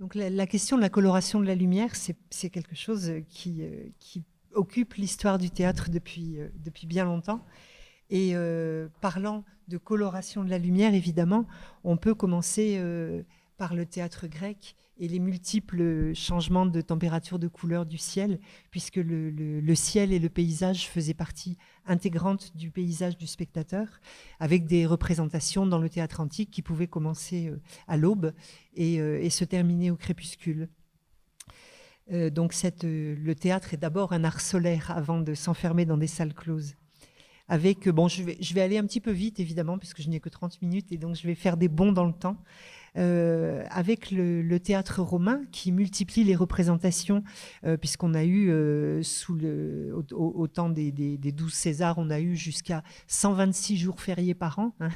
Donc la question de la coloration de la lumière, c'est quelque chose qui occupe l'histoire du théâtre depuis bien longtemps. Et parlant de coloration de la lumière, évidemment, on peut commencer par le théâtre grec et les multiples changements de température, de couleur du ciel, puisque le ciel et le paysage faisaient partie intégrante du paysage du spectateur, avec des représentations dans le théâtre antique qui pouvaient commencer à l'aube et se terminer au crépuscule. Donc le théâtre est d'abord un art solaire avant de s'enfermer dans des salles closes. Avec, bon, je vais aller un petit peu vite, évidemment, puisque je n'ai que 30 minutes, et donc je vais faire des bonds dans le temps. Avec le théâtre romain qui multiplie les représentations, puisqu'on a eu, au temps des 12 Césars, on a eu jusqu'à 126 jours fériés par an, hein,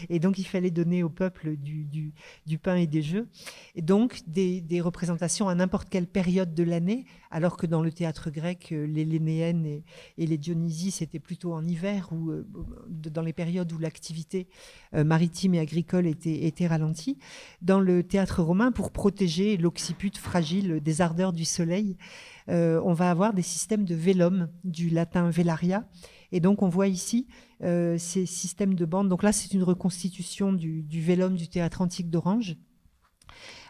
et donc il fallait donner au peuple du pain et des jeux. Et donc des représentations à n'importe quelle période de l'année, alors que dans le théâtre grec, les Lénéennes et les Dionysies, c'était plutôt en hiver, ou dans les périodes où l'activité maritime et agricole était ralentie. Dans le théâtre romain, pour protéger l'occiput fragile des ardeurs du soleil, on va avoir des systèmes de vellum, du latin velaria. Et donc on voit ici ces systèmes de bandes. Donc là, c'est une reconstitution du vellum du théâtre antique d'Orange,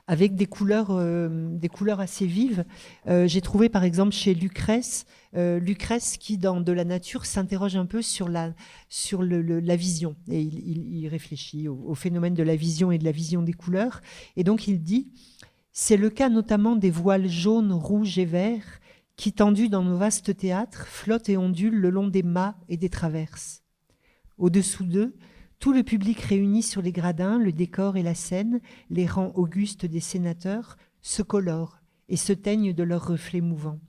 avec des couleurs assez vives. J'ai trouvé par exemple chez Lucrèce qui, dans De la nature, s'interroge un peu sur la vision. Et il réfléchit au phénomène de la vision et de la vision des couleurs. Et donc il dit, c'est le cas notamment des voiles jaunes, rouges et verts qui, tendus dans nos vastes théâtres, flottent et ondulent le long des mâts et des traverses. Au-dessous d'eux, tout le public réuni sur les gradins, le décor et la scène, les rangs augustes des sénateurs, se colorent et se teignent de leurs reflets mouvants.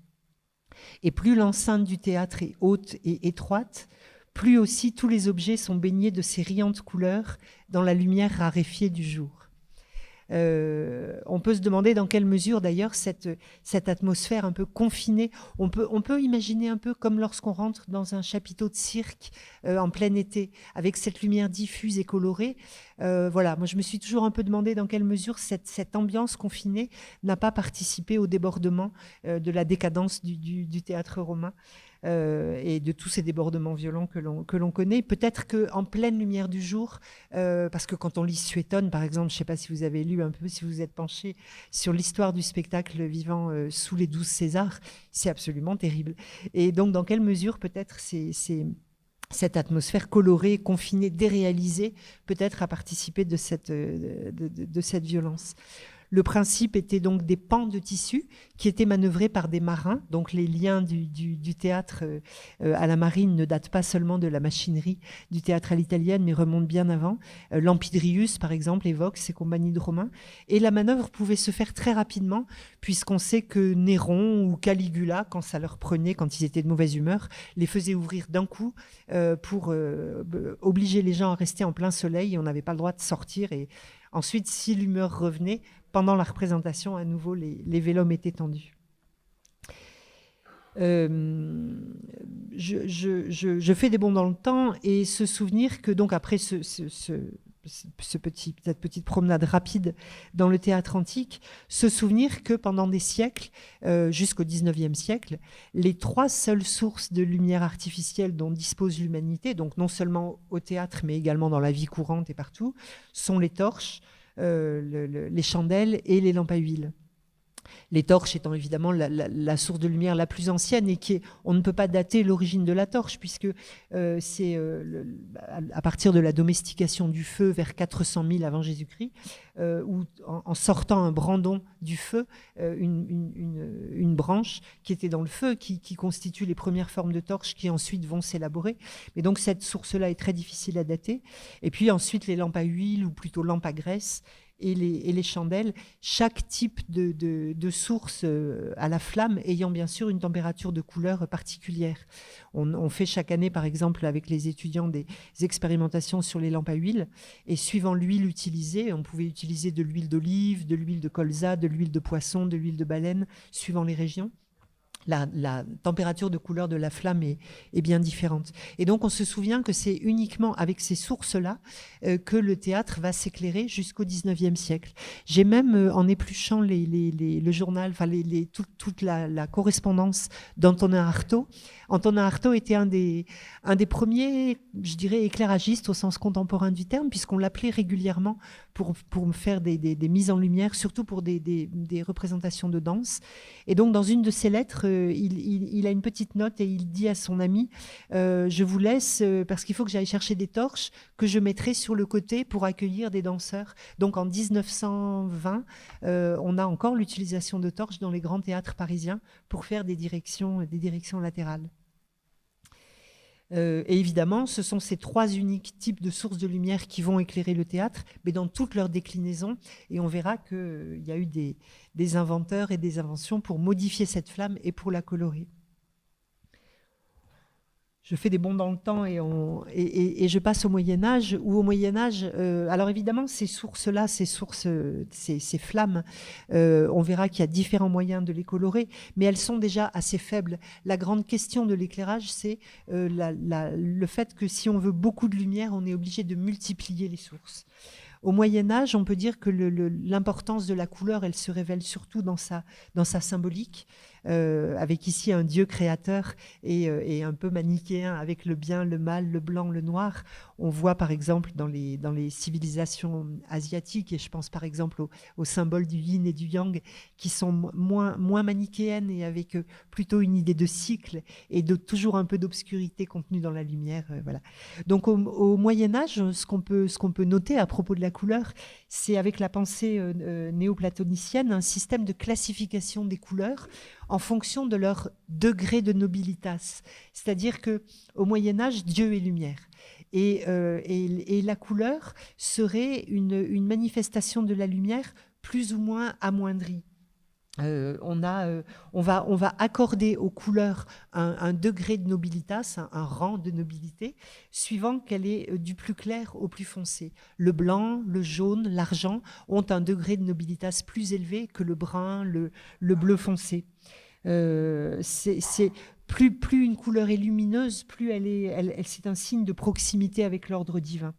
Et plus l'enceinte du théâtre est haute et étroite, plus aussi tous les objets sont baignés de ces riantes couleurs dans la lumière raréfiée du jour. On peut se demander dans quelle mesure d'ailleurs cette atmosphère un peu confinée, on peut imaginer un peu comme lorsqu'on rentre dans un chapiteau de cirque en plein été, avec cette lumière diffuse et colorée. Voilà, moi je me suis toujours un peu demandé dans quelle mesure cette ambiance confinée n'a pas participé au débordement de la décadence du théâtre romain. Et de tous ces débordements violents que l'on connaît. Peut-être qu'en pleine lumière du jour, parce que quand on lit Suétone, par exemple, je ne sais pas si vous avez lu un peu, si vous êtes penché sur l'histoire du spectacle vivant sous les 12 Césars, c'est absolument terrible. Et donc, dans quelle mesure peut-être cette atmosphère colorée, confinée, déréalisée, peut-être a participé de cette violence. Le principe était donc des pans de tissu qui étaient manœuvrés par des marins. Donc les liens du théâtre à la marine ne datent pas seulement de la machinerie du théâtre à l'italienne, mais remontent bien avant. Lampidrius, par exemple, évoque ces compagnies de Romains. Et la manœuvre pouvait se faire très rapidement, puisqu'on sait que Néron ou Caligula, quand ça leur prenait, quand ils étaient de mauvaise humeur, les faisait ouvrir d'un coup pour obliger les gens à rester en plein soleil. Et on n'avait pas le droit de sortir. Et ensuite, si l'humeur revenait, pendant la représentation, à nouveau, les vellums étaient tendus. Je fais des bonds dans le temps et se souvenir que, donc, après cette petite promenade rapide dans le théâtre antique, se souvenir que pendant des siècles, jusqu'au XIXe siècle, les 3 seules sources de lumière artificielle dont dispose l'humanité, donc non seulement au théâtre, mais également dans la vie courante et partout, sont les torches, les chandelles et les lampes à huile. Les torches étant évidemment la source de lumière la plus ancienne et on ne peut pas dater l'origine de la torche puisque c'est à partir de la domestication du feu vers 400 000 avant Jésus-Christ, où en sortant un brandon du feu, une branche qui était dans le feu, qui constitue les premières formes de torches qui ensuite vont s'élaborer. Mais donc cette source-là est très difficile à dater. Et puis ensuite les lampes à huile ou plutôt lampes à graisse et les chandelles, chaque type de source à la flamme ayant bien sûr une température de couleur particulière. On fait chaque année, par exemple, avec les étudiants des expérimentations sur les lampes à huile, et suivant l'huile utilisée, on pouvait utiliser de l'huile d'olive, de l'huile de colza, de l'huile de poisson, de l'huile de baleine, suivant les régions. la température de couleur de la flamme est bien différente. Et donc on se souvient que c'est uniquement avec ces sources-là que le théâtre va s'éclairer jusqu'au XIXe siècle. J'ai même, en épluchant le journal, enfin toute la correspondance d'Antonin Artaud. Antonin Artaud était un des premiers, je dirais, éclairagistes au sens contemporain du terme, puisqu'on l'appelait régulièrement pour faire des mises en lumière, surtout pour des représentations de danse. Et donc dans une de ses lettres, il a une petite note et il dit à son ami je vous laisse parce qu'il faut que j'aille chercher des torches que je mettrai sur le côté pour accueillir des danseurs. Donc en 1920, on a encore l'utilisation de torches dans les grands théâtres parisiens pour faire des directions latérales. Et évidemment, ce sont ces trois uniques types de sources de lumière qui vont éclairer le théâtre, mais dans toutes leurs déclinaisons. Et on verra qu'il y a eu des inventeurs et des inventions pour modifier cette flamme et pour la colorer. Je fais des bonds dans le temps et je passe au Moyen-Âge, où au Moyen-Âge, alors évidemment, ces sources-là, ces flammes, on verra qu'il y a différents moyens de les colorer, mais elles sont déjà assez faibles. La grande question de l'éclairage, c'est le fait que si on veut beaucoup de lumière, on est obligé de multiplier les sources. Au Moyen-Âge, on peut dire que l'importance de la couleur, elle se révèle surtout dans sa symbolique, avec ici un dieu créateur et un peu manichéen avec le bien, le mal, le blanc, le noir. On voit par exemple dans les civilisations asiatiques, et je pense par exemple au symbole du yin et du yang, qui sont moins manichéennes et avec plutôt une idée de cycle et de toujours un peu d'obscurité contenue dans la lumière. Voilà. Donc au Moyen-Âge, ce qu'on peut noter à propos de la couleur, c'est avec la pensée néoplatonicienne un système de classification des couleurs en fonction de leur degré de nobilitas. C'est-à-dire qu'au Moyen-Âge, Dieu est lumière. Et la couleur serait une manifestation de la lumière plus ou moins amoindrie. On va accorder aux couleurs un degré de nobilitas, un rang de nobilité, suivant qu'elle est du plus clair au plus foncé. Le blanc, le jaune, l'argent ont un degré de nobilitas plus élevé que le brun, le bleu foncé. Plus une couleur est lumineuse, plus c'est un signe de proximité avec l'ordre divin.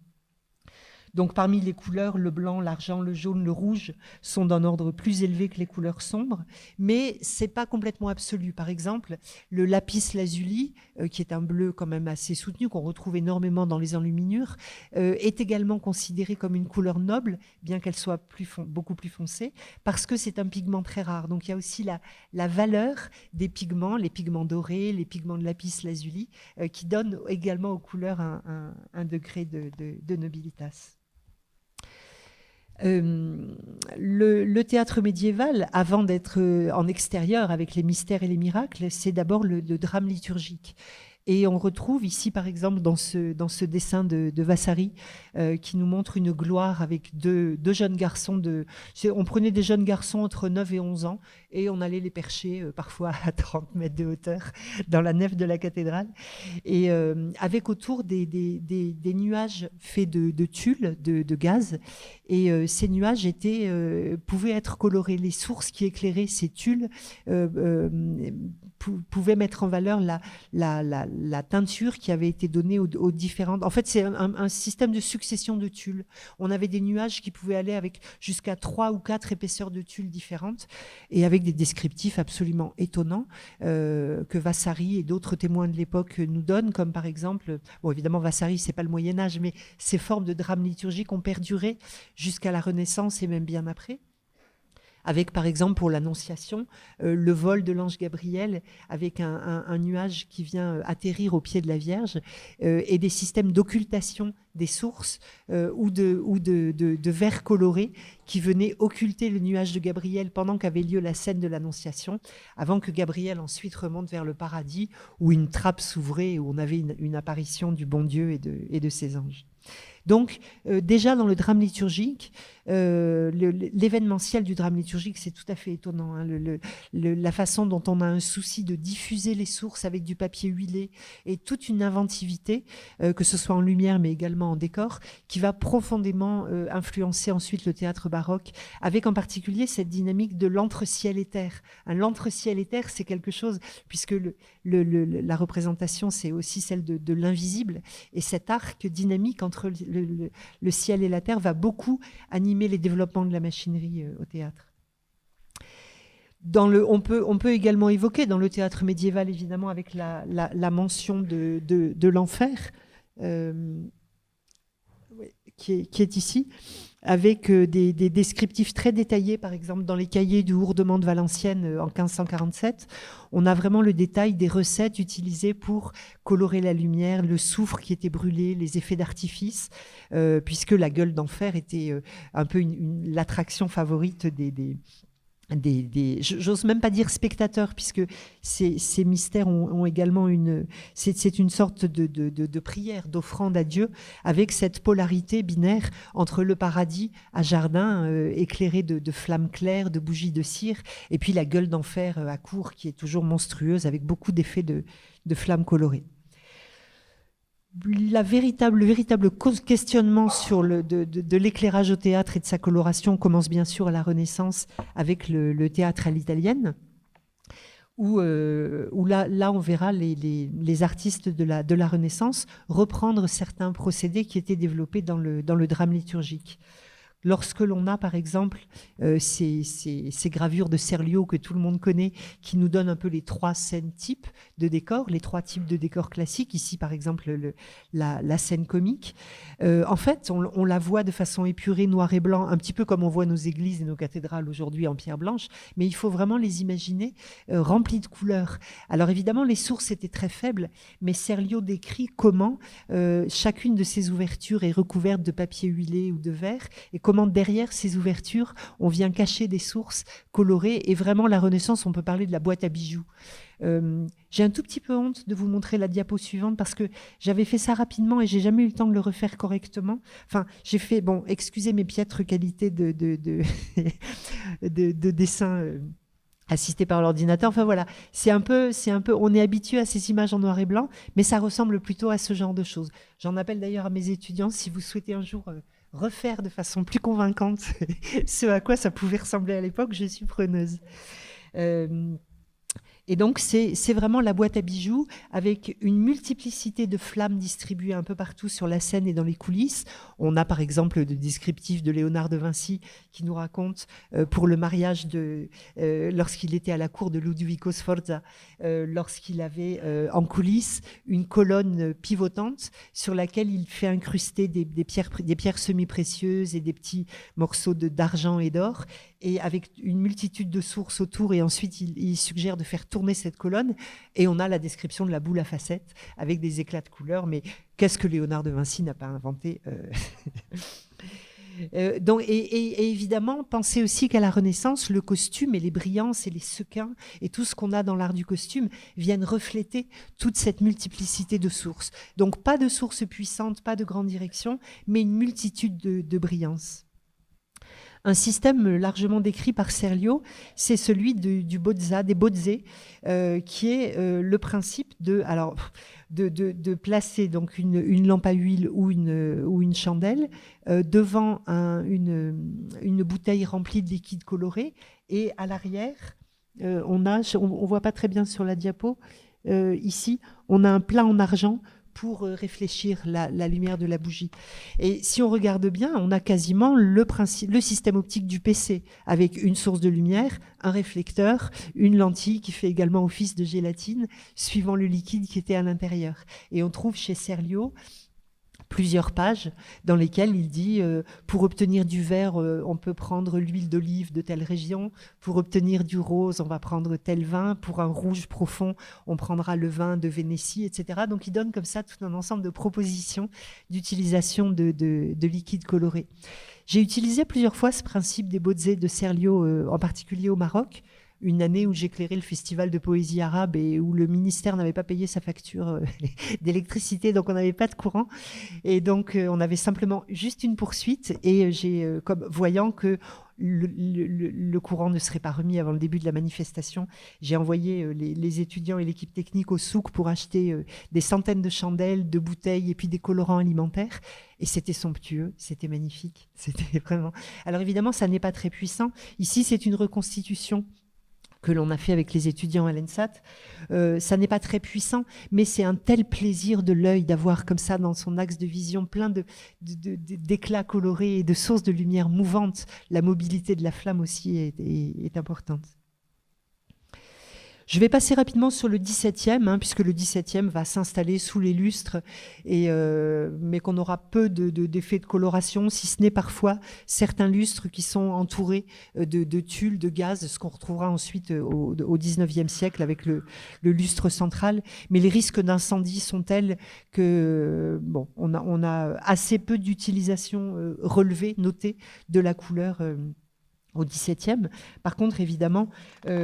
Donc parmi les couleurs, le blanc, l'argent, le jaune, le rouge sont d'un ordre plus élevé que les couleurs sombres, mais c'est pas complètement absolu. Par exemple, le lapis lazuli, qui est un bleu quand même assez soutenu, qu'on retrouve énormément dans les enluminures, est également considéré comme une couleur noble, bien qu'elle soit beaucoup plus foncée, parce que c'est un pigment très rare. Donc il y a aussi la valeur des pigments, les pigments dorés, les pigments de lapis lazuli, qui donnent également aux couleurs un degré de nobilitas. Le théâtre médiéval, avant d'être en extérieur avec les mystères et les miracles, c'est d'abord le drame liturgique. Et on retrouve ici, par exemple, dans ce dessin de Vasari, qui nous montre une gloire avec deux jeunes garçons. On prenait des jeunes garçons entre 9 et 11 ans et on allait les percher parfois à 30 mètres de hauteur dans la nef de la cathédrale. Et avec autour des nuages faits de tulle, de gaz. Et ces nuages pouvaient être colorés. Les sources qui éclairaient ces tulles pouvaient mettre en valeur la teinture qui avait été donnée aux différentes... En fait, c'est un système de succession de tulles. On avait des nuages qui pouvaient aller avec jusqu'à 3 ou 4 épaisseurs de tulles différentes et avec des descriptifs absolument étonnants que Vasari et d'autres témoins de l'époque nous donnent, comme par exemple... Bon, évidemment, Vasari, c'est pas le Moyen-Âge, mais ces formes de drame liturgique ont perduré jusqu'à la Renaissance et même bien après. Avec, par exemple, pour l'Annonciation, le vol de l'ange Gabriel avec un nuage qui vient atterrir au pied de la Vierge et des systèmes d'occultation des sources ou de verres colorés qui venaient occulter le nuage de Gabriel pendant qu'avait lieu la scène de l'Annonciation, avant que Gabriel ensuite remonte vers le paradis où une trappe s'ouvrait et où on avait une apparition du bon Dieu et de ses anges. Donc, déjà dans le drame liturgique, l'événementiel du drame liturgique, c'est tout à fait étonnant. Hein, la façon dont on a un souci de diffuser les sources avec du papier huilé et toute une inventivité, que ce soit en lumière mais également en décor, qui va profondément influencer ensuite le théâtre baroque, avec en particulier cette dynamique de l'entre-ciel et terre. L'entre-ciel et terre, c'est quelque chose, puisque la représentation, c'est aussi celle de l'invisible, et cet arc dynamique entre le ciel et la terre va beaucoup animer les développements de la machinerie au théâtre. On peut également évoquer dans le théâtre médiéval, évidemment, avec la mention de l'enfer, qui est ici, avec des descriptifs très détaillés, par exemple dans les cahiers du Hourdement de Valenciennes en 1547, on a vraiment le détail des recettes utilisées pour colorer la lumière, le soufre qui était brûlé, les effets d'artifice, puisque la gueule d'enfer était un peu l'attraction favorite j'ose même pas dire spectateurs, puisque ces mystères ont également c'est une sorte de prière, d'offrande à Dieu, avec cette polarité binaire entre le paradis à jardin éclairé de flammes claires, de bougies de cire, et puis la gueule d'enfer à cour qui est toujours monstrueuse avec beaucoup d'effets de flammes colorées. Le véritable questionnement sur de l'éclairage au théâtre et de sa coloration commence bien sûr à la Renaissance avec le théâtre à l'italienne, où là on verra les artistes de la Renaissance reprendre certains procédés qui étaient développés dans le drame liturgique. Lorsque l'on a, par exemple, ces gravures de Serlio que tout le monde connaît, qui nous donnent un peu les 3 scènes types de décors, les 3 types de décors classiques, ici par exemple la scène comique, en fait on la voit de façon épurée, noir et blanc, un petit peu comme on voit nos églises et nos cathédrales aujourd'hui en pierre blanche, mais il faut vraiment les imaginer remplies de couleurs. Alors évidemment les sources étaient très faibles, mais Serlio décrit comment chacune de ces ouvertures est recouverte de papier huilé ou de verre, et comment derrière ces ouvertures, on vient cacher des sources colorées. Et vraiment, la Renaissance, on peut parler de la boîte à bijoux. J'ai un tout petit peu honte de vous montrer la diapo suivante parce que j'avais fait ça rapidement et j'ai jamais eu le temps de le refaire correctement. Enfin, j'ai fait, bon, excusez mes piètres qualités de dessin assisté par l'ordinateur. Enfin voilà, c'est un peu, on est habitué à ces images en noir et blanc, mais ça ressemble plutôt à ce genre de choses. J'en appelle d'ailleurs à mes étudiants, si vous souhaitez un jour refaire de façon plus convaincante ce à quoi ça pouvait ressembler à l'époque, je suis preneuse. Et donc, c'est vraiment la boîte à bijoux avec une multiplicité de flammes distribuées un peu partout sur la scène et dans les coulisses. On a par exemple le descriptif de Léonard de Vinci qui nous raconte pour le mariage lorsqu'il était à la cour de Ludovico Sforza, lorsqu'il avait en coulisses une colonne pivotante sur laquelle il fait incruster des pierres semi-précieuses et des petits morceaux d'argent et d'or, et avec une multitude de sources autour, et ensuite il suggère de faire tourner cette colonne, et on a la description de la boule à facettes avec des éclats de couleurs, mais qu'est-ce que Léonard de Vinci n'a pas inventé donc, et évidemment, pensez aussi qu'à la Renaissance, le costume et les brillances et les sequins et tout ce qu'on a dans l'art du costume viennent refléter toute cette multiplicité de sources. Donc pas de sources puissantes, pas de grande direction, mais une multitude de brillances. Un système largement décrit par Serlio, c'est celui des bozza, qui est le principe de placer donc une lampe à huile ou une chandelle devant une bouteille remplie de liquide coloré, et à l'arrière, on voit pas très bien sur la diapo, ici, on a un plat en argent pour réfléchir la lumière de la bougie. Et si on regarde bien, on a quasiment le système optique du PC, avec une source de lumière, un réflecteur, une lentille qui fait également office de gélatine, suivant le liquide qui était à l'intérieur. Et on trouve chez Serlio plusieurs pages dans lesquelles il dit pour obtenir du vert, on peut prendre l'huile d'olive de telle région, pour obtenir du rose, on va prendre tel vin, pour un rouge profond, on prendra le vin de Vénétie, etc. Donc il donne comme ça tout un ensemble de propositions d'utilisation de liquides colorés. J'ai utilisé plusieurs fois ce principe des bozze de Serlio, en particulier au Maroc. une année où j'éclairais le festival de poésie arabe et où le ministère n'avait pas payé sa facture d'électricité, donc on n'avait pas de courant. Et donc, on avait simplement juste une poursuite. Et comme voyant que le courant ne serait pas remis avant le début de la manifestation, j'ai envoyé les étudiants et l'équipe technique au souk pour acheter des centaines de chandelles, de bouteilles et puis des colorants alimentaires. Et c'était somptueux, c'était magnifique, c'était vraiment... Alors évidemment, ça n'est pas très puissant. Ici, c'est une reconstitution que l'on a fait avec les étudiants à l'ENSAT. Ça n'est pas très puissant, mais c'est un tel plaisir de l'œil d'avoir comme ça dans son axe de vision plein d'éclats colorés et de sources de lumière mouvantes. La mobilité de la flamme aussi est importante. Je vais passer rapidement sur le 17e, puisque le 17e va s'installer sous les lustres, mais qu'on aura peu d'effets de coloration, si ce n'est parfois certains lustres qui sont entourés de tulle, de gaz, ce qu'on retrouvera ensuite au 19e siècle avec le lustre central. Mais les risques d'incendie sont tels que on a assez peu d'utilisation relevée, notée de la couleur au XVIIe. Par contre, évidemment, à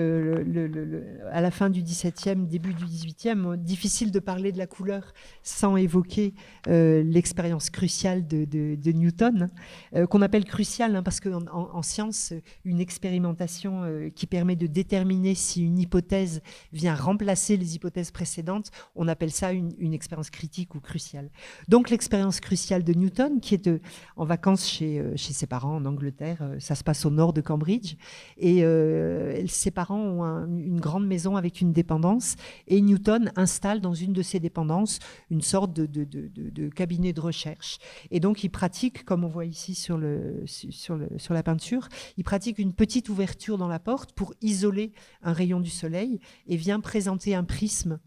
la fin du XVIIe, début du XVIIIe, difficile de parler de la couleur sans évoquer l'expérience cruciale de Newton, qu'on appelle cruciale parce qu'en science, une expérimentation qui permet de déterminer si une hypothèse vient remplacer les hypothèses précédentes, on appelle ça une expérience critique ou cruciale. Donc l'expérience cruciale de Newton, qui est en vacances chez ses parents en Angleterre, ça se passe au nord de Cambridge, et ses parents ont une grande maison avec une dépendance, et Newton installe dans une de ces dépendances une sorte de cabinet de recherche. Et donc il pratique, comme on voit ici sur la peinture, il pratique une petite ouverture dans la porte pour isoler un rayon du soleil et vient présenter un prisme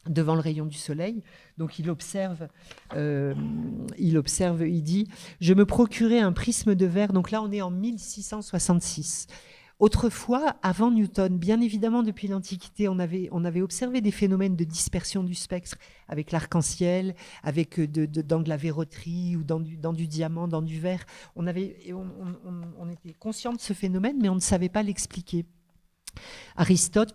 devant le rayon du soleil. Donc il observe, il dit « Je me procurais un prisme de verre ». Donc là, on est en 1666. Autrefois, avant Newton, bien évidemment, depuis l'Antiquité, on avait observé des phénomènes de dispersion du spectre avec l'arc-en-ciel, avec dans de la verroterie ou dans du diamant, dans du verre. On était conscient de ce phénomène, mais on ne savait pas l'expliquer.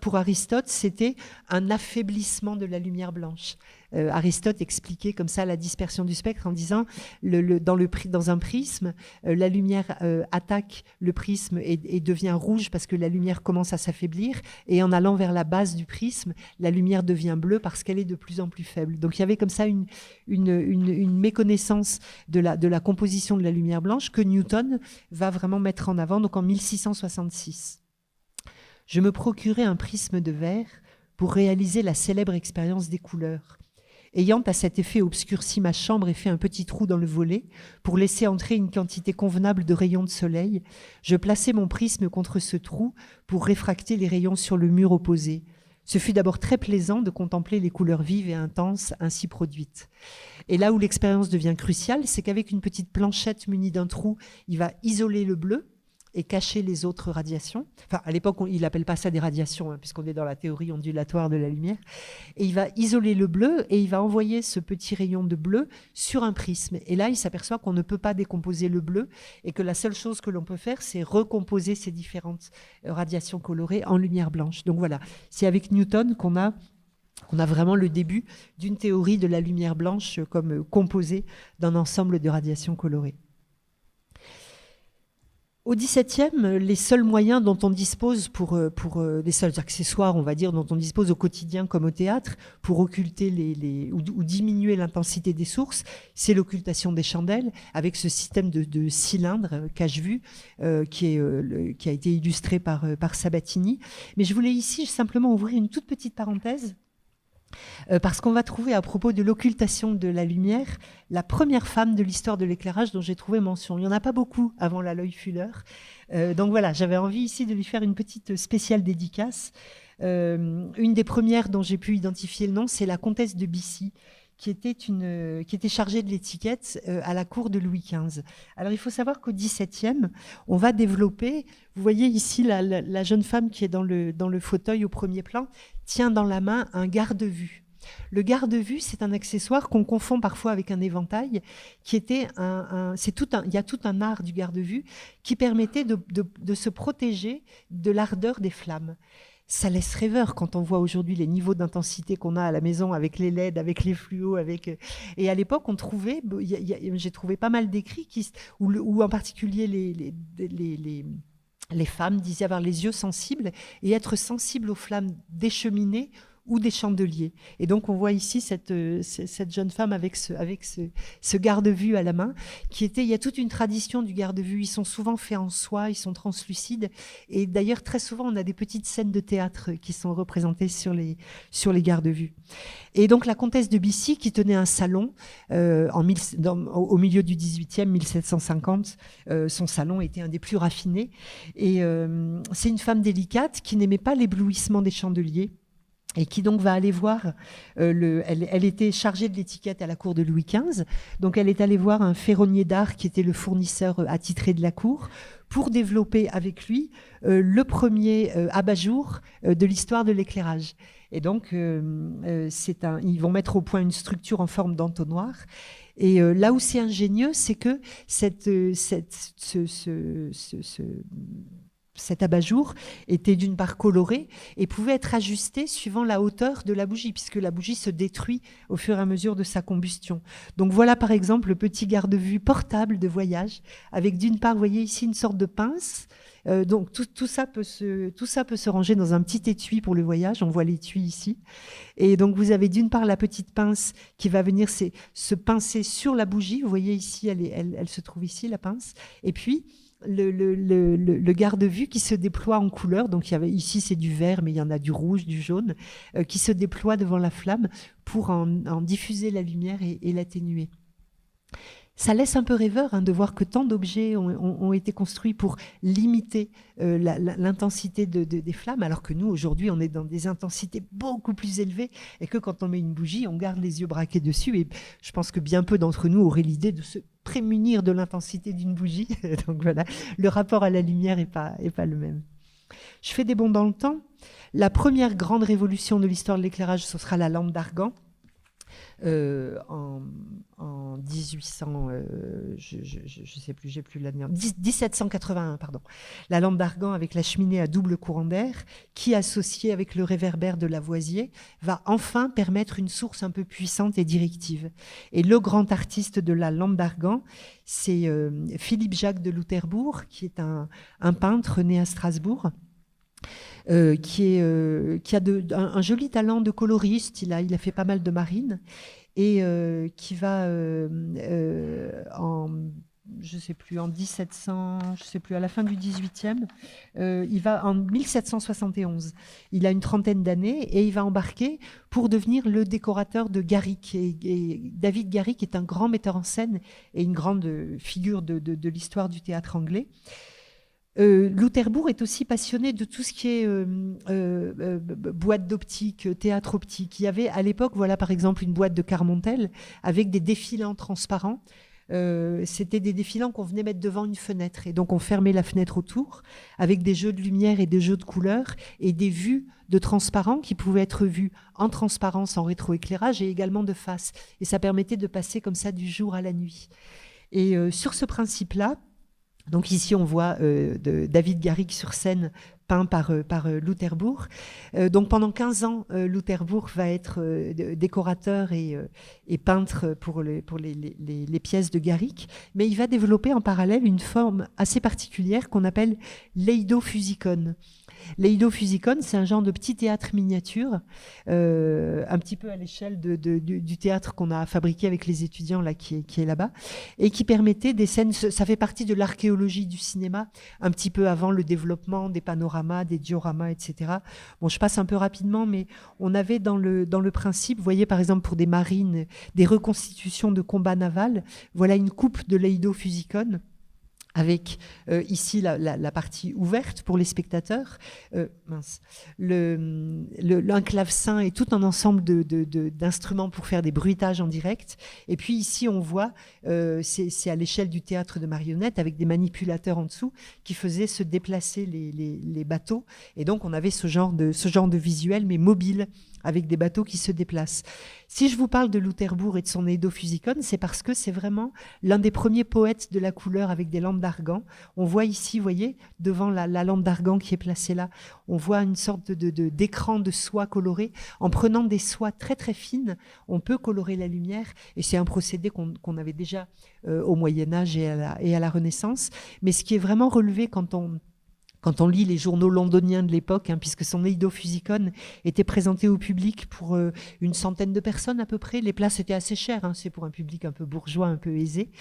Pour Aristote, c'était un affaiblissement de la lumière blanche. Aristote expliquait comme ça la dispersion du spectre en disant dans un prisme, la lumière attaque le prisme et devient rouge parce que la lumière commence à s'affaiblir, et en allant vers la base du prisme, la lumière devient bleue parce qu'elle est de plus en plus faible. Donc il y avait comme ça une méconnaissance de la composition de la lumière blanche que Newton va vraiment mettre en avant, donc en 1666. Je me procurais un prisme de verre pour réaliser la célèbre expérience des couleurs. Ayant à cet effet obscurci ma chambre et fait un petit trou dans le volet pour laisser entrer une quantité convenable de rayons de soleil, je plaçai mon prisme contre ce trou pour réfracter les rayons sur le mur opposé. Ce fut d'abord très plaisant de contempler les couleurs vives et intenses ainsi produites. Et là où l'expérience devient cruciale, c'est qu'avec une petite planchette munie d'un trou, il va isoler le bleu et cacher les autres radiations. Enfin, à l'époque, il n'appelle pas ça des radiations, puisqu'on est dans la théorie ondulatoire de la lumière. Et il va isoler le bleu et il va envoyer ce petit rayon de bleu sur un prisme. Et là, il s'aperçoit qu'on ne peut pas décomposer le bleu et que la seule chose que l'on peut faire, c'est recomposer ces différentes radiations colorées en lumière blanche. Donc voilà, c'est avec Newton qu'on a vraiment le début d'une théorie de la lumière blanche comme composée d'un ensemble de radiations colorées. Au XVIIe, les seuls moyens dont on dispose les seuls accessoires, on va dire, dont on dispose au quotidien comme au théâtre pour occulter ou diminuer l'intensité des sources, c'est l'occultation des chandelles avec ce système de cylindre cache-vue qui a été illustré par Sabatini. Mais je voulais ici simplement ouvrir une toute petite parenthèse. Parce qu'on va trouver à propos de l'occultation de la lumière la première femme de l'histoire de l'éclairage dont j'ai trouvé mention. Il n'y en a pas beaucoup avant l'Aloy Fuller. Donc voilà, j'avais envie ici de lui faire une petite spéciale dédicace. Une des premières dont j'ai pu identifier le nom, c'est la comtesse de Bissy, qui était chargée de l'étiquette à la cour de Louis XV. Alors il faut savoir qu'au XVIIe, on va développer, vous voyez ici la jeune femme qui est dans le fauteuil au premier plan, tient dans la main un garde-vue. Le garde-vue, c'est un accessoire qu'on confond parfois avec un éventail, qui était il y a tout un art du garde-vue qui permettait de se protéger de l'ardeur des flammes. Ça laisse rêveur quand on voit aujourd'hui les niveaux d'intensité qu'on a à la maison avec les LED, avec les fluos, et à l'époque on trouvait, j'ai trouvé pas mal d'écrits où en particulier les femmes disaient avoir les yeux sensibles et être sensibles aux flammes des cheminées ou des chandeliers. Et donc on voit ici cette jeune femme avec ce garde-vue à la main, il y a toute une tradition du garde-vue. Ils sont souvent faits en soie, ils sont translucides. Et d'ailleurs, très souvent, on a des petites scènes de théâtre qui sont représentées sur les garde-vues. Et donc la comtesse de Bissy, qui tenait un salon au milieu du 18e, 1750, son salon était un des plus raffinés. Et c'est une femme délicate qui n'aimait pas l'éblouissement des chandeliers, et qui donc va aller voir, elle était chargée de l'étiquette à la cour de Louis XV, donc elle est allée voir un ferronnier d'art qui était le fournisseur attitré de la cour, pour développer avec lui le premier abat-jour de l'histoire de l'éclairage. Et donc, ils vont mettre au point une structure en forme d'entonnoir. Et là où c'est ingénieux, c'est que cet abat-jour était d'une part coloré et pouvait être ajusté suivant la hauteur de la bougie, puisque la bougie se détruit au fur et à mesure de sa combustion. Donc voilà par exemple le petit garde-vue portable de voyage, avec d'une part, vous voyez ici une sorte de pince. Donc tout ça peut se ranger dans un petit étui pour le voyage. On voit l'étui ici. Et donc vous avez d'une part la petite pince qui va venir se pincer sur la bougie. Vous voyez ici, elle se trouve ici, la pince. Et puis le garde-vue qui se déploie en couleur. Donc ici c'est du vert, mais il y en a du rouge, du jaune, qui se déploie devant la flamme pour en diffuser la lumière et l'atténuer. Ça laisse un peu rêveur de voir que tant d'objets ont été construits pour limiter l'intensité des flammes, alors que nous, aujourd'hui, on est dans des intensités beaucoup plus élevées et que quand on met une bougie, on garde les yeux braqués dessus. Et je pense que bien peu d'entre nous auraient l'idée de se prémunir de l'intensité d'une bougie. Donc voilà, le rapport à la lumière n'est pas le même. Je fais des bonds dans le temps. La première grande révolution de l'histoire de l'éclairage, ce sera la lampe d'argan. En 1800, je sais plus, j'ai plus l'année, 1781, pardon. La lampe d'argan avec la cheminée à double courant d'air, qui associée avec le réverbère de Lavoisier, va enfin permettre une source un peu puissante et directive. Et le grand artiste de la lampe d'argan, c'est Philippe-Jacques de Loutherbourg, qui est un peintre né à Strasbourg. Qui a un joli talent de coloriste. Il a fait pas mal de marines et qui va je sais plus, en 1700, je sais plus, à la fin du 18e, il va en 1771. Il a une trentaine d'années et il va embarquer pour devenir le décorateur de Garrick. Et David Garrick est un grand metteur en scène et une grande figure de l'histoire du théâtre anglais. Loutherbourg est aussi passionné de tout ce qui est boîte d'optique, théâtre optique. Il y avait à l'époque, voilà par exemple une boîte de Carmontel avec des défilants transparents. C'était des défilants qu'on venait mettre devant une fenêtre et donc on fermait la fenêtre autour avec des jeux de lumière et des jeux de couleurs et des vues de transparents qui pouvaient être vues en transparence, en rétroéclairage et également de face. Et ça permettait de passer comme ça du jour à la nuit. Et sur ce principe-là, donc ici, on voit David Garrick sur scène, peint par Loutherbourg. Donc pendant 15 ans, Loutherbourg va être décorateur et peintre pour les pièces de Garrick, mais il va développer en parallèle une forme assez particulière qu'on appelle l'eidophusicon. L'eidophusicon, c'est un genre de petit théâtre miniature, un petit peu à l'échelle du théâtre qu'on a fabriqué avec les étudiants là, qui est là-bas, et qui permettait des scènes, ça fait partie de l'archéologie du cinéma, un petit peu avant le développement des panoramas, des dioramas, etc. Bon, je passe un peu rapidement, mais on avait dans le principe, vous voyez par exemple pour des marines, des reconstitutions de combats navals, voilà une coupe de l'eidophusicon, avec ici la partie ouverte pour les spectateurs, un clavecin et tout un ensemble d'instruments pour faire des bruitages en direct. Et puis ici, on voit, c'est à l'échelle du théâtre de marionnettes, avec des manipulateurs en dessous qui faisaient se déplacer les bateaux. Et donc, on avait ce genre de visuel, mais mobile, avec des bateaux qui se déplacent. Si je vous parle de Loutherbourg et de son Edo Physicon, c'est parce que c'est vraiment l'un des premiers poètes de la couleur avec des lampes d'argan. On voit ici, vous voyez, devant la lampe d'argan qui est placée là, on voit une sorte d'écran de soie colorée. En prenant des soies très très fines, on peut colorer la lumière, et c'est un procédé qu'on avait déjà au Moyen-Âge et à la Renaissance. Mais ce qui est vraiment relevé quand on lit les journaux londoniens de l'époque, puisque son Eido Physicon était présenté au public pour une centaine de personnes à peu près. Les places étaient assez chères, c'est pour un public un peu bourgeois, un peu aisé.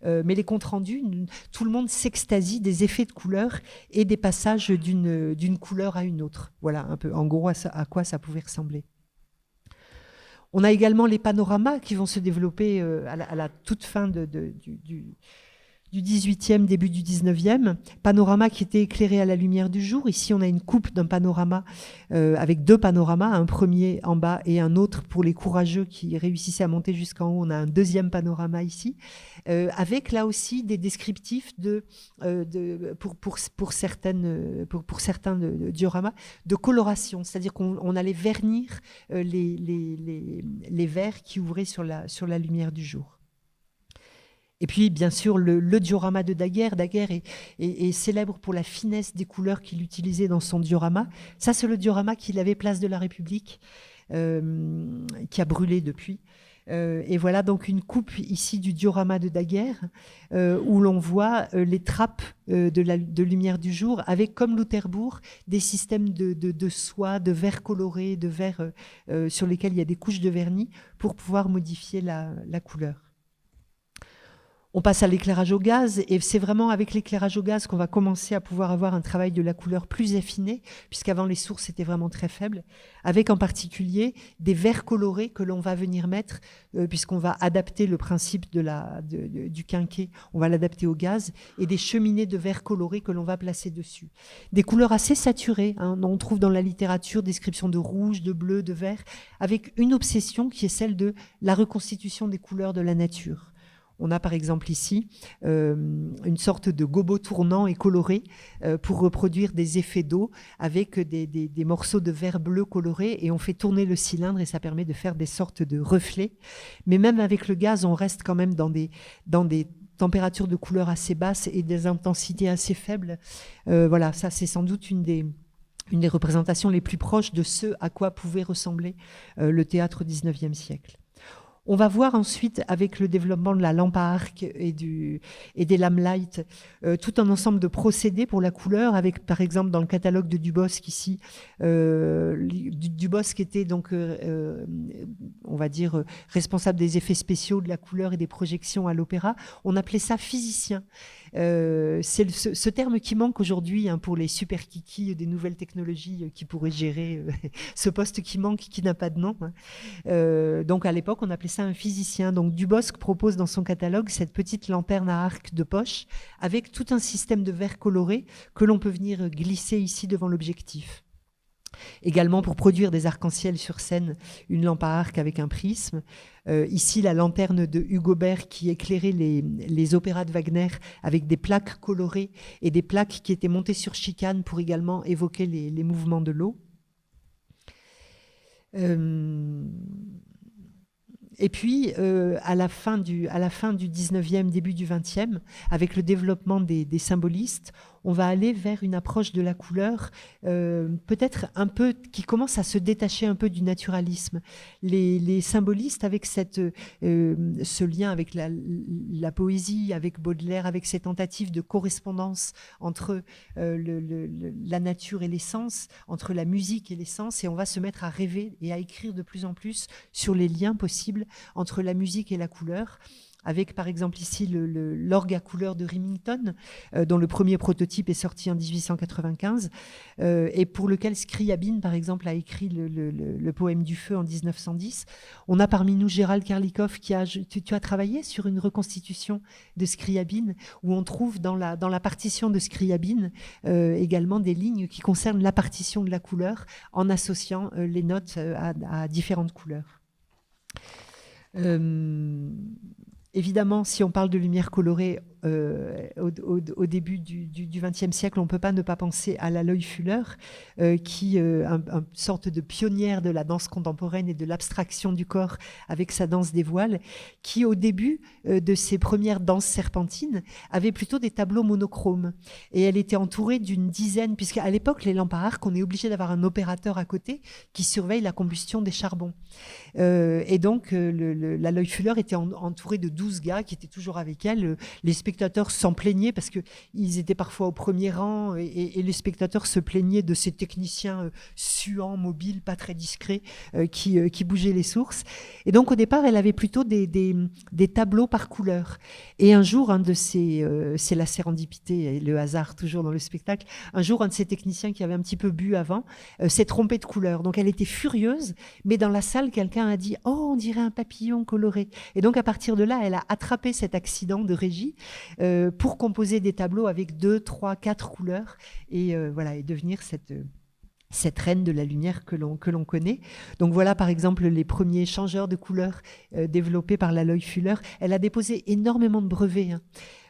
Mais les comptes rendus, tout le monde s'extasie des effets de couleur et des passages d'une couleur à une autre. Voilà un peu en gros à quoi ça pouvait ressembler. On a également les panoramas qui vont se développer à la toute fin du 18e, début du 19e. Panorama qui était éclairé à la lumière du jour. Ici, on a une coupe d'un panorama avec 2 panoramas, un premier en bas et un autre pour les courageux qui réussissaient à monter jusqu'en haut. On a un deuxième panorama ici, avec là aussi des descriptifs pour certains dioramas de coloration, c'est-à-dire qu'on allait vernir les verres qui ouvraient sur la lumière du jour. Et puis, bien sûr, le diorama de Daguerre. Daguerre est célèbre pour la finesse des couleurs qu'il utilisait dans son diorama. Ça, c'est le diorama qu'il avait place de la République, qui a brûlé depuis. Et voilà donc une coupe ici du diorama de Daguerre, où l'on voit les trappes de lumière du jour, avec, comme Loutherbourg, des systèmes de soie, de verre coloré, de verre sur lesquels il y a des couches de vernis pour pouvoir modifier la couleur. On passe à l'éclairage au gaz, et c'est vraiment avec l'éclairage au gaz qu'on va commencer à pouvoir avoir un travail de la couleur plus affiné, puisqu'avant les sources étaient vraiment très faibles, avec en particulier des verres colorés que l'on va venir mettre, puisqu'on va adapter le principe du quinquet, on va l'adapter au gaz, et des cheminées de verres colorés que l'on va placer dessus. Des couleurs assez saturées, on trouve dans la littérature description de rouge, de bleu, de vert, avec une obsession qui est celle de la reconstitution des couleurs de la nature. On a par exemple ici une sorte de gobo tournant et coloré pour reproduire des effets d'eau avec des morceaux de verre bleu coloré, et on fait tourner le cylindre et ça permet de faire des sortes de reflets. Mais même avec le gaz, on reste quand même dans des températures de couleur assez basses et des intensités assez faibles. Voilà, ça c'est sans doute une des représentations les plus proches de ce à quoi pouvait ressembler le théâtre au XIXe siècle. On va voir ensuite, avec le développement de la lampe à arc et des lamelights, tout un ensemble de procédés pour la couleur, avec par exemple dans le catalogue de Dubosc ici, Dubosc était donc, on va dire, responsable des effets spéciaux, de la couleur et des projections à l'opéra. On appelait ça physicien. C'est ce terme qui manque aujourd'hui pour les super kikis des nouvelles technologies qui pourraient gérer ce poste qui manque, qui n'a pas de nom. Donc à l'époque, on appelait ça un physicien. Donc Dubosc propose dans son catalogue cette petite lanterne à arc de poche avec tout un système de verres colorés que l'on peut venir glisser ici devant l'objectif. Également pour produire des arcs-en-ciel sur scène, une lampe à arc avec un prisme. Ici, la lanterne de Hugobert qui éclairait les opéras de Wagner avec des plaques colorées et des plaques qui étaient montées sur chicane pour également évoquer les mouvements de l'eau. Et puis, à la fin du 19e, début du 20e, avec le développement des symbolistes, on va aller vers une approche de la couleur peut-être un peu qui commence à se détacher un peu du naturalisme. Les symbolistes, avec ce lien avec la poésie, avec Baudelaire, avec ces tentatives de correspondance entre la nature et l'essence, entre la musique et l'essence, et on va se mettre à rêver et à écrire de plus en plus sur les liens possibles entre la musique et la couleur, avec par exemple ici l'orgue à couleur de Remington, dont le premier prototype est sorti en 1895, et pour lequel Scriabine, par exemple, a écrit le poème du feu en 1910. On a parmi nous Gérald Karlikov, tu as travaillé sur une reconstitution de Scriabine, où on trouve dans la partition de Scriabine également des lignes qui concernent la partition de la couleur, en associant les notes à différentes couleurs. Évidemment, si on parle de lumière colorée, au début du XXe siècle, on ne peut pas ne pas penser à l'Aloy Fuller, qui une sorte de pionnière de la danse contemporaine et de l'abstraction du corps avec sa danse des voiles, qui au début de ses premières danses serpentines avait plutôt des tableaux monochromes. Et elle était entourée d'une dizaine, puisqu'à l'époque, les lampes à arc, on est obligé d'avoir un opérateur à côté qui surveille la combustion des charbons. Et donc, l'Aloy Fuller était entourée de 12 gars qui étaient toujours avec elle. Les spectateurs s'en plaignaient parce qu'ils étaient parfois au premier rang et les spectateurs se plaignaient de ces techniciens suants, mobiles, pas très discrets, qui bougeaient les sources. Et donc, au départ, elle avait plutôt des tableaux par couleur. Et un jour, c'est la sérendipité et le hasard toujours dans le spectacle, un jour, un de ces techniciens qui avait un petit peu bu avant s'est trompé de couleur. Donc, elle était furieuse, mais dans la salle, quelqu'un a dit « Oh, on dirait un papillon coloré ». Et donc, à partir de là, elle a attrapé cet accident de régie pour composer des tableaux avec 2, 3, 4 couleurs et devenir cette reine de la lumière que l'on connaît. Donc voilà par exemple les premiers changeurs de couleurs développés par l'Aloy Fuller. Elle a déposé énormément de brevets.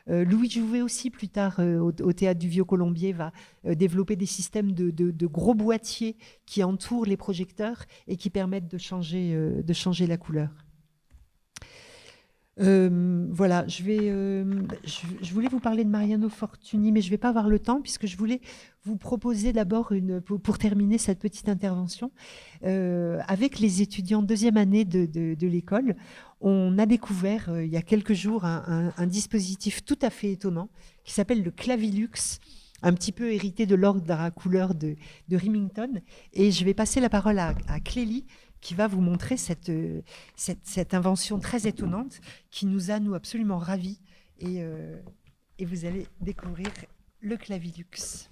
Louis Jouvet aussi, plus tard, au Théâtre du Vieux-Colombier, va développer des systèmes de gros boîtiers qui entourent les projecteurs et qui permettent de changer la couleur. Voilà, je voulais vous parler de Mariano Fortuny, mais je ne vais pas avoir le temps puisque je voulais vous proposer d'abord, pour terminer cette petite intervention, avec les étudiants deuxième année de l'école, on a découvert il y a quelques jours un dispositif tout à fait étonnant qui s'appelle le Clavilux, un petit peu hérité de l'orgue à couleur de Remington. Et je vais passer la parole à Clélie, qui va vous montrer cette invention très étonnante qui nous a, nous, absolument ravis. Et vous allez découvrir le Clavilux.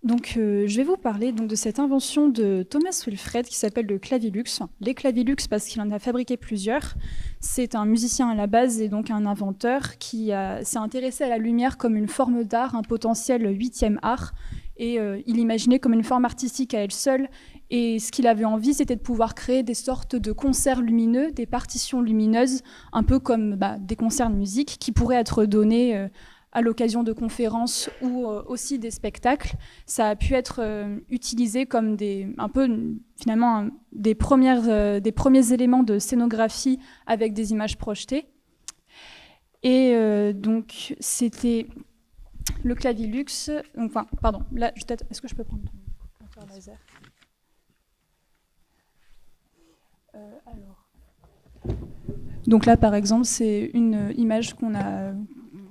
Donc, je vais vous parler donc, de cette invention de Thomas Wilfred qui s'appelle le Clavilux. Les Clavilux parce qu'il en a fabriqué plusieurs. C'est un musicien à la base et donc un inventeur qui s'est intéressé à la lumière comme une forme d'art, un potentiel 8e art. Et il l'imaginait comme une forme artistique à elle seule. Et ce qu'il avait envie, c'était de pouvoir créer des sortes de concerts lumineux, des partitions lumineuses, un peu comme des concerts de musique qui pourraient être donnés à l'occasion de conférences ou aussi des spectacles. Ça a pu être utilisé comme des premiers éléments de scénographie avec des images projetées. Et donc, c'était le Clavilux. Là, est-ce que je peux prendre ton pointeur laser ? Donc là, par exemple, c'est une image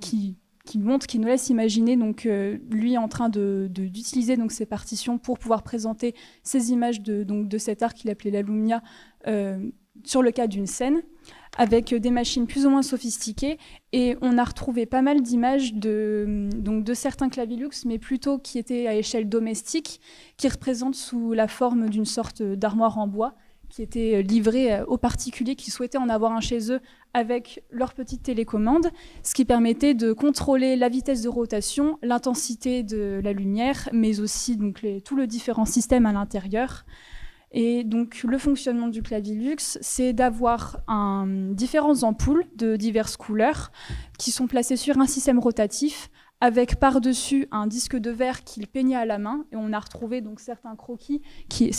qui nous laisse imaginer donc, lui en train d'utiliser donc, ces partitions pour pouvoir présenter ces images de cet art qu'il appelait la Lumia sur le cadre d'une scène, avec des machines plus ou moins sophistiquées. Et on a retrouvé pas mal d'images de certains Clavilux, mais plutôt qui étaient à échelle domestique, qui représentent sous la forme d'une sorte d'armoire en bois, qui était livré aux particuliers qui souhaitaient en avoir un chez eux avec leur petite télécommande, ce qui permettait de contrôler la vitesse de rotation, l'intensité de la lumière, mais aussi donc, tout le différent système à l'intérieur. Et donc le fonctionnement du Clavilux, c'est d'avoir différentes ampoules de diverses couleurs qui sont placées sur un système rotatif avec par-dessus un disque de verre qu'il peignait à la main, et on a retrouvé donc certains croquis qui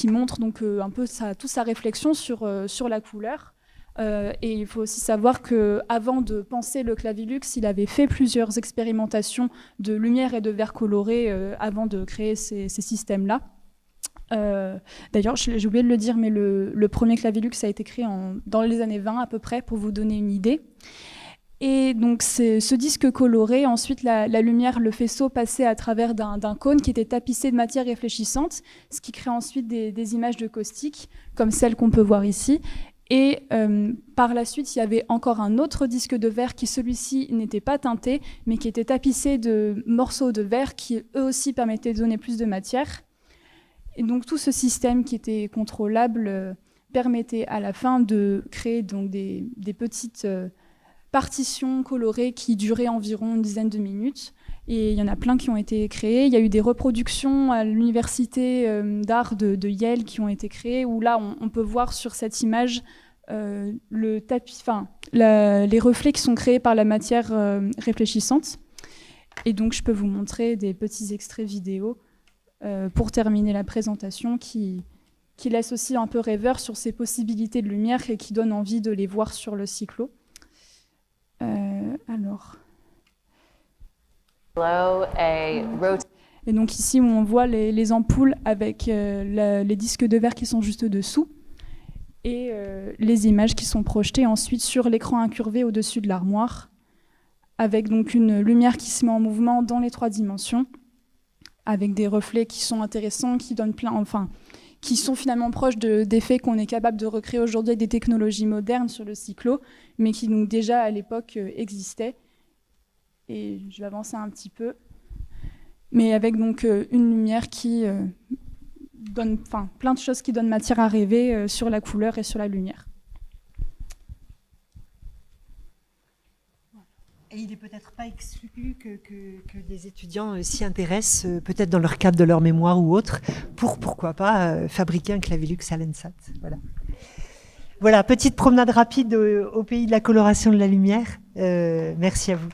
montrent donc un peu toute sa réflexion sur la couleur. Et il faut aussi savoir qu'avant de penser le Clavilux, il avait fait plusieurs expérimentations de lumière et de verre coloré avant de créer ces systèmes-là. D'ailleurs, j'ai oublié de le dire, mais le premier Clavilux a été créé dans les années 20 à peu près, pour vous donner une idée. Et donc ce disque coloré, ensuite la lumière, le faisceau passait à travers d'un cône qui était tapissé de matière réfléchissante, ce qui crée ensuite des images de caustique, comme celles qu'on peut voir ici. Et par la suite, il y avait encore un autre disque de verre qui, celui-ci, n'était pas teinté, mais qui était tapissé de morceaux de verre qui, eux aussi, permettaient de donner plus de matière. Et donc tout ce système qui était contrôlable permettait à la fin de créer donc, des petites partitions colorées qui duraient environ une dizaine de minutes. Et il y en a plein qui ont été créées. Il y a eu des reproductions à l'université d'art de Yale qui ont été créées, où là, on peut voir sur cette image le tapis, les reflets qui sont créés par la matière réfléchissante. Et donc, je peux vous montrer des petits extraits vidéo pour terminer la présentation qui laisse aussi un peu rêveur sur ces possibilités de lumière et qui donne envie de les voir sur le cyclo. Et donc ici, on voit les ampoules avec les disques de verre qui sont juste dessous et les images qui sont projetées ensuite sur l'écran incurvé au-dessus de l'armoire, avec donc une lumière qui se met en mouvement dans les 3 dimensions, avec des reflets qui sont intéressants, qui sont finalement proches d'effets qu'on est capable de recréer aujourd'hui avec des technologies modernes sur le cyclo, mais qui donc déjà à l'époque existaient. Et je vais avancer un petit peu, mais avec donc une lumière qui donne, plein de choses qui donnent matière à rêver sur la couleur et sur la lumière. Et il n'est peut-être pas exclu que des étudiants s'y intéressent, peut-être dans leur cadre de leur mémoire ou autre, pourquoi pas fabriquer un Clavilux à l'ENSAT. Voilà, petite promenade rapide au pays de la coloration de la lumière. Merci à vous.